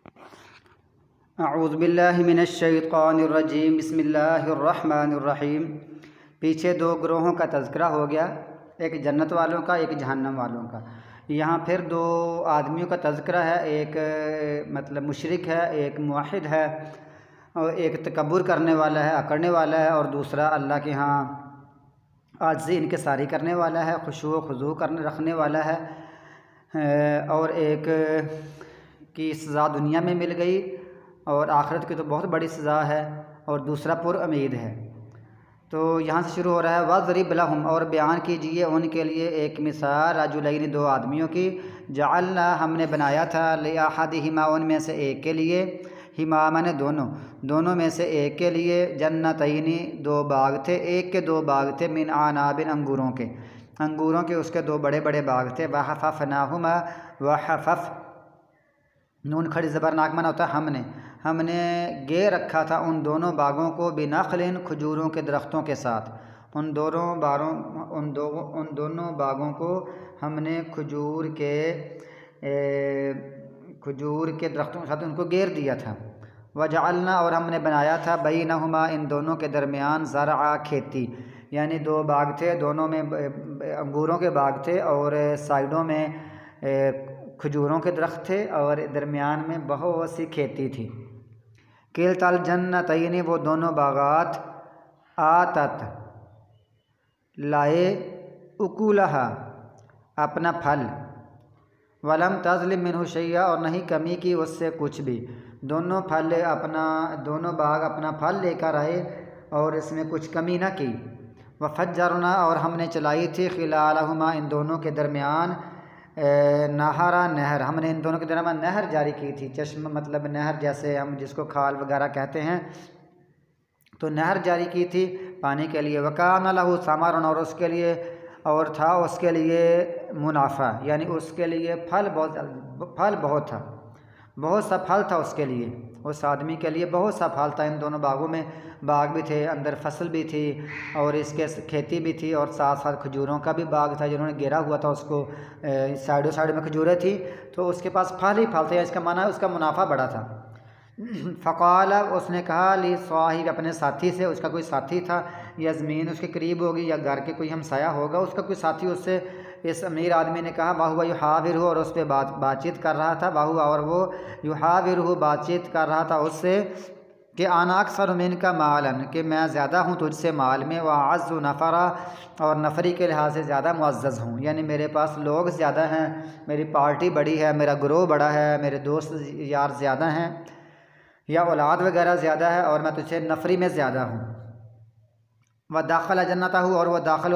اعوذ باللہ من الشیطان الرجیم، بسم اللہ الرحمن الرحیم۔ پیچھے دو گروہوں کا تذکرہ ہو گیا، ایک جنت والوں کا، ایک جہنم والوں کا۔ یہاں پھر دو آدمیوں کا تذکرہ ہے، ایک مطلب مشرک ہے، ایک موحد ہے، اور ایک تکبر کرنے والا ہے، اکڑنے والا ہے، اور دوسرا اللہ کے ہاں عاجزی انکساری کرنے والا ہے، خشوع و خضوع رکھنے والا ہے۔ اور ایک کی سزا دنیا میں مل گئی اور آخرت کی تو بہت بڑی سزا ہے، اور دوسرا پر امید ہے۔ تو یہاں سے شروع ہو رہا ہے وَاضْرِبْ لَهُمْ، اور بیان کیجئے ان کے لیے ایک مثال، رجلین دو آدمیوں کی، جعلنا ہم نے بنایا تھا، لِأَحَدِهِمَا ان میں سے ایک کے لیے، ہما من دونوں میں سے ایک کے لیے، جنتین دو باغ تھے، ایک کے دو باغ تھے، من اعناب انگوروں کے اس کے دو بڑے بڑے باغ تھے، وحففناہما وحفف نون کھڑی زبرناک معنی ہوتا ہے ہم نے گے رکھا تھا ان دونوں باغوں کو، بنخل کھجوروں کے درختوں کے ساتھ، ان دونوں باغوں کو ہم نے کھجور کے درختوں کے ساتھ ان کو گیر دیا تھا۔ وجعلنا اور ہم نے بنایا تھا، بینہما ان دونوں کے درمیان، زرعا کھیتی، یعنی دو باغ تھے، دونوں میں انگوروں کے باغ تھے اور سائڈوں میں کھجوروں کے درخت تھے اور درمیان میں بہت سی کھیتی تھی۔ کلتا الجنتین وہ دونوں باغات، آتت لائے، اکولہا اپنا پھل، ولم تظلم منہ شیئا اور نہیں کمی کی اس سے کچھ بھی، دونوں باغ اپنا پھل لے کر آئے اور اس میں کچھ کمی نہ کی۔ وفجرنا اور ہم نے چلائی تھی، خلالہما ان دونوں کے درمیان، نہرا نہر، ہم نے ان دونوں کے درمیان نہر جاری کی تھی، چشمہ مطلب نہر جیسے ہم جس کو کھال وغیرہ کہتے ہیں، تو نہر جاری کی تھی پانی کے لیے۔ وکان لہ ثمر اور اس کے لیے اور تھا اس کے لیے منافع، یعنی اس کے لیے پھل بہت تھا، بہت سا پھل تھا اس کے لیے، اس آدمی کے لیے بہت سا پھل تھا۔ ان دونوں باغوں میں باغ بھی تھے، اندر فصل بھی تھی اور اس کے کھیتی بھی تھی، اور ساتھ ساتھ کھجوروں کا بھی باغ تھا جنہوں نے گھیرا ہوا تھا اس کو، سائڈوں میں کھجوریں تھی، تو اس کے پاس پھل ہی پھل تھے، اس کا معنی ہے اس کا منافع بڑا تھا۔ فقال اس نے کہا، لی صاحب اپنے ساتھی سے، اس کا کوئی ساتھی تھا، یا زمین اس کے قریب ہوگی یا گھر کے کوئی ہمسایہ ہوگا، اس کا کوئی ساتھی اس سے، اس امیر آدمی نے کہا، وَهُوَ يُحَاوِرُهُ اور اس پہ بات چیت کر رہا تھا، وَهُوَ اور وہ يُحَاوِرُهُ بات چیت کر رہا تھا اس سے، کہ انا اکثر منک مالا کہ میں زیادہ ہوں تجھ سے مال میں، وَأَعَزُّ نَفَرًا اور نفری کے لحاظ سے زیادہ معزز ہوں، یعنی میرے پاس لوگ زیادہ ہیں، میری پارٹی بڑی ہے، میرا گروہ بڑا ہے، میرے دوست یار زیادہ ہیں، یا اولاد وغیرہ زیادہ ہے، اور میں تجھ سے نفری میں زیادہ ہوں۔ وَدَخَلَ جَنَّتَهُ اور وہ داخل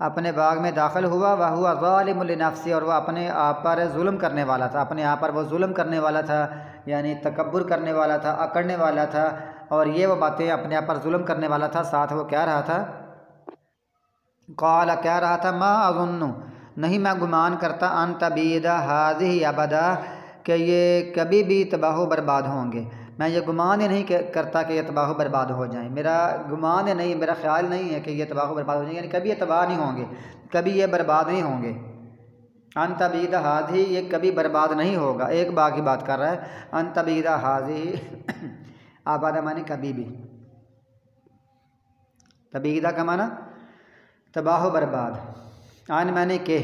اپنے باغ میں داخل ہوا، وَهُوَ ظَالِمٌ لِنَفْسِهِ اور وہ اپنے آپ پر ظلم کرنے والا تھا، اپنے آپ پر وہ ظلم کرنے والا تھا، یعنی تکبر کرنے والا تھا، اکڑنے والا تھا، اور یہ وہ باتیں اپنے آپ پر ظلم کرنے والا تھا۔ ساتھ وہ کہہ رہا تھا، قال کہہ رہا تھا، ما اظن نہیں میں گمان کرتا، ان تبید هذه ابدا کہ یہ کبھی بھی تباہ و برباد ہوں گے، میں یہ گمان ہی نہیں کرتا کہ یہ تباہ و برباد ہو جائیں، میرا گمان ہی نہیں، میرا خیال نہیں ہے کہ یہ تباہ و برباد ہو جائیں، یعنی کبھی یہ تباہ نہیں ہوں گے، کبھی یہ برباد نہیں ہوں گے۔ ان تبید هذه یہ کبھی برباد نہیں ہوگا، ایک باغ کی بات کر رہا ہے، ان تبید هذه آبادہ معنی کبھی بھی، تبیدہ کا معنی تباہ و برباد، ان میں نے کہ،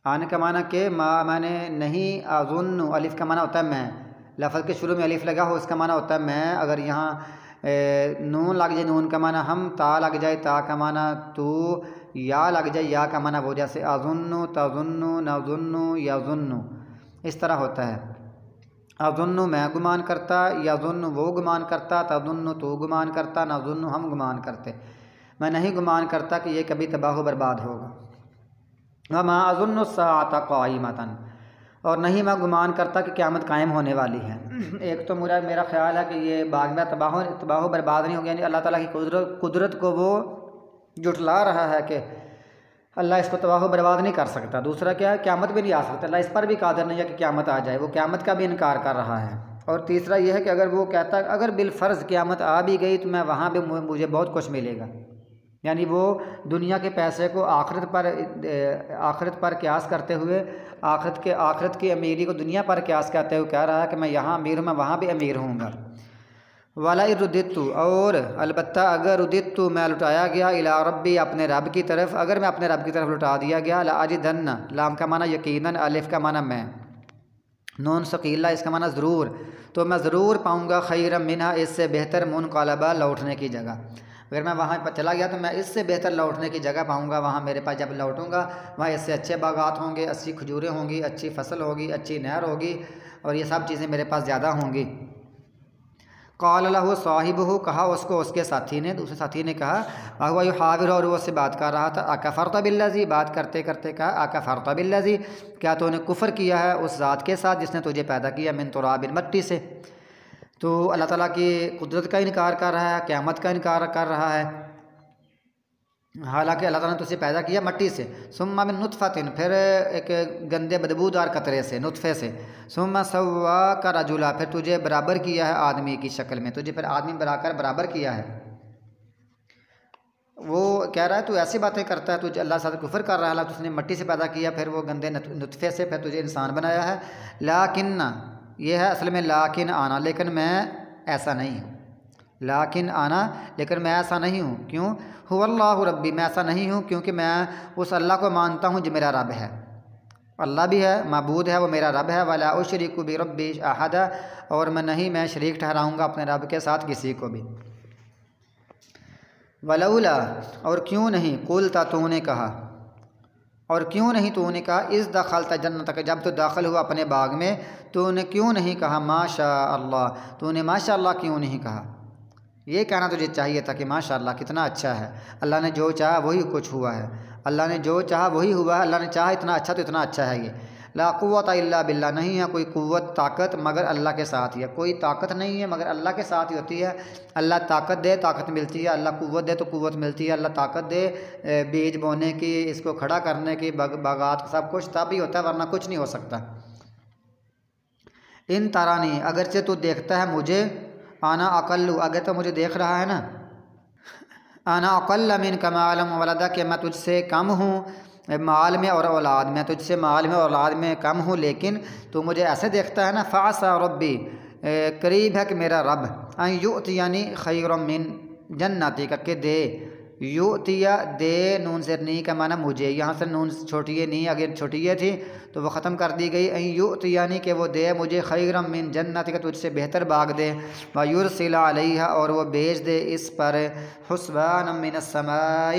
ان کا معنی کہ، ما میں نے نہیں، اظن الف کا معنی ہوتا ہے میں، لفظ کے شروع میں الف لگا ہو اس کا معنی ہوتا ہے میں، اگر یہاں نون لگ جائے، نون کا معنی ہم، تا لگ جائے، تا کا معنی تو، یا لگ جائے، یا کا معنی وہ، جیسے اظن، تظن، نظن، یظن، اس طرح ہوتا ہے۔ اظن میں گمان کرتا، یظن وہ گمان کرتا، تظن تو گمان کرتا، نظن ہم گمان کرتے، میں نہیں گمان کرتا کہ یہ کبھی تباہ و برباد ہوگا۔ وما اظن الساعة قائمة اور نہیں میں گمان کرتا کہ قیامت قائم ہونے والی ہے۔ ایک تو میرا خیال ہے کہ یہ باغ میں تباہ و برباد نہیں ہوگا، یعنی اللہ تعالیٰ کی قدرت کو وہ جھٹلا رہا ہے کہ اللہ اس کو تباہ و برباد نہیں کر سکتا۔ دوسرا کیا ہے، قیامت بھی نہیں آ سکتا، اللہ اس پر بھی قادر نہیں ہے کہ قیامت آ جائے، وہ قیامت کا بھی انکار کر رہا ہے۔ اور تیسرا یہ ہے کہ اگر وہ کہتا ہے اگر بالفرض قیامت آ بھی گئی تو میں وہاں بھی مجھے بہت کچھ ملے گا، یعنی وہ دنیا کے پیسے کو آخرت پر قیاس کرتے ہوئے آخرت کی امیری کو دنیا پر قیاس کرتے ہوئے کہہ رہا ہے کہ میں یہاں امیر ہوں، میں وہاں بھی امیر ہوں گا۔ وَلَئِن رُدِدتُّ، اور البتہ اگر رددت میں لٹایا گیا الی ربی اپنے رب کی طرف، اگر میں اپنے رب کی طرف لٹا دیا گیا، لَأَجِدَنَّ، لام کا معنی یقیناً، الف کا معنی میں، نون ثقیلہ اس کا معنی ضرور، تو میں ضرور پاؤں گا خیرا منہا، اس سے بہتر، منقلبا لوٹنے کی جگہ۔ اگر میں وہاں پر چلا گیا تو میں اس سے بہتر لوٹنے کی جگہ پاؤں گا، وہاں میرے پاس جب لوٹوں گا وہاں اس سے اچھے باغات ہوں گے، اچھی کھجوریں ہوں گی، اچھی فصل ہوگی، اچھی نہر ہوگی، اور یہ سب چیزیں میرے پاس زیادہ ہوں گی۔ قال له صاحبہ، کہا اس کو اس کے ساتھی نے، دوسرے ساتھی نے کہا، وهو يحاور، اور وہ اس سے بات کر رہا تھا، اکفرت بالذی، بات کرتے کرتے کہا، اکفرت بالذی، کیا تو نے کفر کیا ہے اس ذات کے ساتھ جس نے تجھے پیدا کیا، من تراب، مٹی سے۔ تو اللہ تعالیٰ کی قدرت کا انکار کر رہا ہے، قیامت کا انکار کر رہا ہے، حالانکہ اللہ تعالیٰ نے تجھے پیدا کیا مٹی سے۔ ثم من نطفۃ، پھر ایک گندے بدبودار قطرے سے، نطفے سے۔ ثم سواک رجلا، پھر تجھے برابر کیا ہے آدمی کی شکل میں، تجھے پھر آدمی بنا کر برابر کیا ہے۔ وہ کہہ رہا ہے تو ایسی باتیں کرتا ہے، تجھے اللہ سے کفر کر رہا ہے، اللہ تجھ نے مٹی سے پیدا کیا، پھر وہ گندے نطفے سے پھر تجھے انسان بنایا ہے۔ لیکن یہ ہے اصل میں لیکن آنا، لیکن میں ایسا نہیں ہوں، لیکن آنا، لیکن میں ایسا نہیں ہوں، کیوں؟ هو اللہ ربی، میں ایسا نہیں ہوں کیونکہ میں اس اللہ کو مانتا ہوں جو میرا رب ہے، اللہ بھی ہے، معبود ہے، وہ میرا رب ہے۔ ولا اشرک بربی احدا، اور میں شریک ٹھہراؤں گا اپنے رب کے ساتھ کسی کو بھی۔ ولولا، اور کیوں نہیں، قلت، تو نے کہا، اور کیوں نہیں تو نے کہا، اذ دخلت جنتک، جب تو داخل ہوا اپنے باغ میں، تو نے کیوں نہیں کہا ما شاء اللہ، تو نے ما شاء اللہ کیوں نہیں کہا؟ یہ کہنا تجھے چاہیے تھا کہ ماشاء اللہ کتنا اچھا ہے، اللہ نے جو چاہا وہی کچھ ہوا ہے، اللہ نے جو چاہا وہی ہوا ہے، اللہ نے چاہا اتنا اچھا تو اتنا اچھا ہے۔ یہ لا قوت الا باللہ، نہیں ہے کوئی قوت طاقت مگر اللہ کے ساتھ ہی ہے، کوئی طاقت نہیں ہے مگر اللہ کے ساتھ ہی ہوتی ہے۔ اللہ طاقت دے طاقت ملتی ہے، اللہ قوت دے تو قوت ملتی ہے، اللہ طاقت دے بیج بونے کی، اس کو کھڑا کرنے کی، باغات سب کچھ تب ہی ہوتا ہے، ورنہ کچھ نہیں ہو سکتا۔ ان ترانی، اگرچہ تو دیکھتا ہے مجھے، انا اقل، اگر تو مجھے دیکھ رہا ہے نا، انا اقل منک مالا وولدا، کہ میں تجھ سے کم ہوں مال میں اور اولاد میں، تجھ سے مال میں اور اولاد میں کم ہوں، لیکن تو مجھے ایسے دیکھتا ہے نا، فعسى ربی، قریب ہے کہ میرا رب، ان یؤتینی خیر من جنتی، کہ دے، یؤتیا، دے، نون سے نی کا معنی مجھے، یہاں سے نون چھوٹی ہے نی، اگر چھوٹی ہے تھی تو وہ ختم کر دی گئی، ان یؤتیانی، کہ وہ دے مجھے خیر من جنتی، کہ تجھ سے بہتر باغ دے، ویرسل علیہا، اور وہ بھیج دے اس پر، حسبانا من السماء،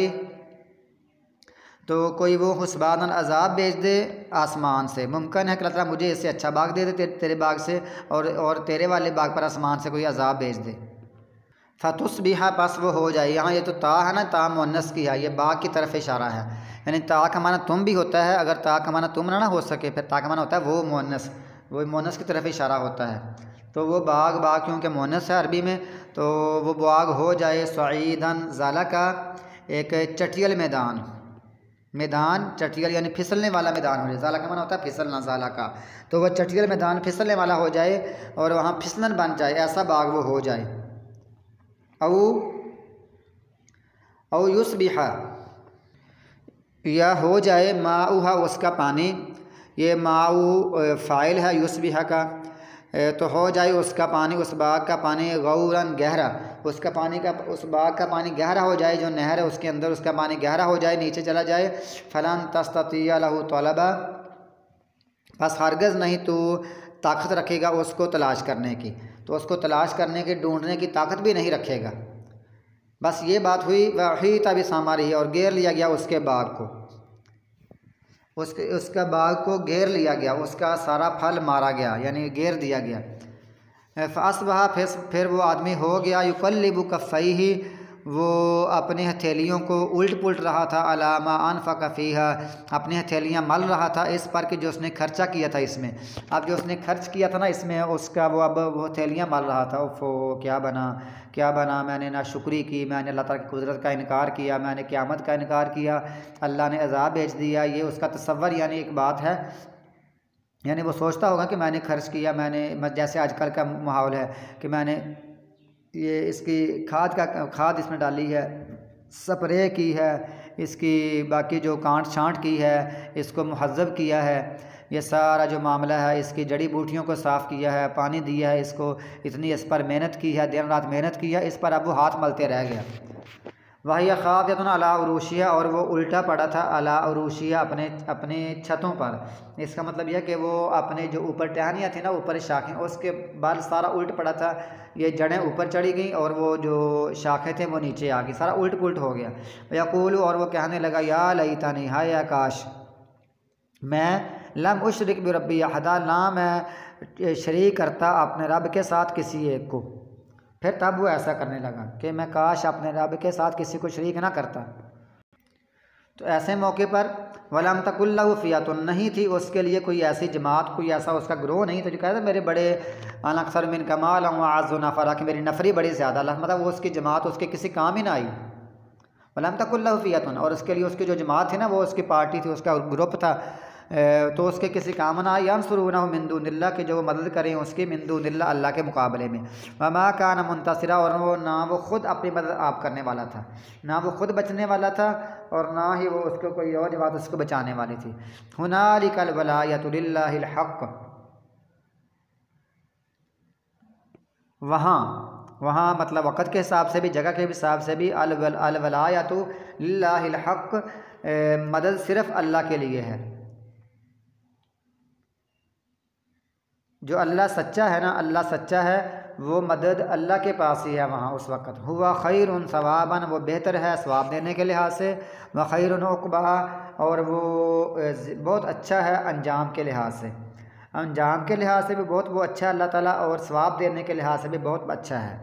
تو کوئی وہ حسبان عذاب بھیج دے آسمان سے، ممکن ہے کہ اللہ تعالیٰ مجھے اس سے اچھا باغ دے دے تیرے باغ سے، اور تیرے والے باغ پر آسمان سے کوئی عذاب بھیج دے۔ فتصبح، پس وہ ہو جائے، یہاں یہ تو تا ہے نا، تا مؤنث کی ہے، یہ باغ کی طرف اشارہ ہے، یعنی تا کا معنی تم بھی ہوتا ہے، اگر تا کا معنی تم نہ ہو سکے پھر تا کا معنی ہوتا ہے وہ مؤنث، وہ مؤنث کی طرف اشارہ ہوتا ہے، تو وہ باغ کیونکہ مؤنث ہے عربی میں، تو وہ باغ ہو جائے صعیداً ذالکا، ایک چٹیل میدان چٹیل یعنی پھسلنے والا میدان ہو جائے، ذالک کا معنی ہوتا ہے پھسلنا، ذالکا، تو وہ چٹیل میدان پھسلنے والا ہو جائے اور وہاں پھسلن بن جائے، ایسا باغ وہ ہو جائے۔ او یصبح، یا ہو جائے ماؤہا، اس کا پانی، یہ ماؤ فاعل ہے یصبح کا، تو ہو جائے اس کا پانی، اس باغ کا پانی، غوراً گہرا، اس باغ کا پانی گہرا ہو جائے، جو نہر ہے اس کے اندر اس کا پانی گہرا ہو جائے، نیچے چلا جائے، فلن تستطیع لہ طلبا، بس ہرگز نہیں تو طاقت رکھے گا اس کو تلاش کرنے کی، تو اس کو تلاش کرنے کی، ڈھونڈنے کی طاقت بھی نہیں رکھے گا۔ بس یہ بات ہوئی، وحیط بثمرہ، اور گھیر لیا گیا اس کے باغ کو، اس کا باغ کو گھیر لیا گیا، اس کا سارا پھل مارا گیا، یعنی گھیر دیا گیا۔ فاصبح، پھر وہ آدمی ہو گیا، یقلب کفیہ، وہ اپنی ہتھیلیوں کو الٹ پلٹ رہا تھا، علی ما انفق فیہا، اپنی ہتھیلیاں مل رہا تھا اس پر کہ جو اس نے خرچہ کیا تھا اس میں، اب جو اس نے خرچ کیا تھا نا اس میں، اس کا وہ ہتھیلیاں مل رہا تھا، کیا بنا، میں نے ناشکری کی، میں نے اللہ تعالیٰ کی قدرت کا انکار کیا، میں نے قیامت کا انکار کیا، اللہ نے عذاب بھیج دیا، یہ اس کا تصور، یعنی ایک بات ہے، یعنی وہ سوچتا ہوگا کہ میں نے خرچ کیا، میں نے، جیسے آج کل کا ماحول ہے کہ میں نے یہ اس کی کھاد اس میں ڈالی ہے، سپرے کی ہے، اس کی باقی جو کانٹ چھانٹ کی ہے، اس کو مہذب کیا ہے، یہ سارا جو معاملہ ہے، اس کی جڑی بوٹیوں کو صاف کیا ہے، پانی دیا ہے اس کو، اتنی اس پر محنت کی ہے، دن رات محنت کی ہے، اس پر اب وہ ہاتھ ملتے رہ گیا۔ وہی خافیۃ علی عروشیہ، اور وہ الٹا پڑا تھا علی عروشیہ اپنے چھتوں پر۔ اس کا مطلب یہ کہ وہ اپنے جو اوپر ٹہنیاں تھیں نا، اوپر شاخیں، اس کے بال سارا الٹ پڑا تھا، یہ جڑیں اوپر چڑھی گئیں اور وہ جو شاخیں تھیں وہ نیچے آ گئی، سارا الٹ پلٹ ہو گیا۔ یقول، اور وہ کہنے لگا یا لیتنی، ہائے کاش میں لم اشرک بربی احدا، نہ میں شریک کرتا اپنے رب کے ساتھ کسی ایک کو۔ پھر تب وہ ایسا کرنے لگا کہ میں کاش اپنے رب کے ساتھ کسی کو شریک نہ کرتا۔ تو ایسے موقع پر وَلَمْ تَكُنْ لَهُ فِئَةٌ، نہیں تھی اس کے لیے کوئی ایسی جماعت، کوئی ایسا اس کا گروہ نہیں تھا جو کہتا میرے بڑے انا اکثر منک مالا وَأَعَزُّ نَفَرًا، کہ میری نفری بڑی زیادہ، مطلب وہ اس کی جماعت اس کے کسی کام ہی نہ آئی۔ وَلَمْ تَكُنْ لَهُ فِئَةٌ، اور اس کے لیے اس کی جو جماعت تھی نا، وہ اس کی پارٹی تھی، اس کا گروپ تھا، تو اس کے کسی کام نہ آئی۔ يَنْصُرُونَهُ مِن دُونِ اللَّهِ، کہ جو وہ مدد کریں اس کی، من دون اللہ، اللہ کے مقابلے میں۔ وَمَا كَانَ مُنتَصِرًا، اور وہ نہ وہ خود اپنی مدد آپ کرنے والا تھا، نہ وہ خود بچنے والا تھا، اور نہ ہی وہ اس کو کوئی اور جماعت اس کو بچانے والی تھی۔ هُنَالِكَ الْوَلَایَةُ لِلَّهِ الْحَقِّ، وہاں مطلب وقت کے حساب سے بھی، جگہ کے حساب سے بھی، الولایۃ للہ الحق، مدد صرف اللہ کے لیے ہے۔ جو اللہ سچا ہے نا، اللہ سچا ہے، وہ مدد اللہ کے پاس ہی ہے وہاں اس وقت۔ ہوا خیر ثوابا، وہ بہتر ہے ثواب دینے کے لحاظ سے، وخیر عقبا، اور وہ بہت اچھا ہے انجام کے لحاظ سے، انجام کے لحاظ سے بھی بہت وہ اچھا ہے اللہ تعالیٰ، اور ثواب دینے کے لحاظ سے بھی بہت اچھا ہے۔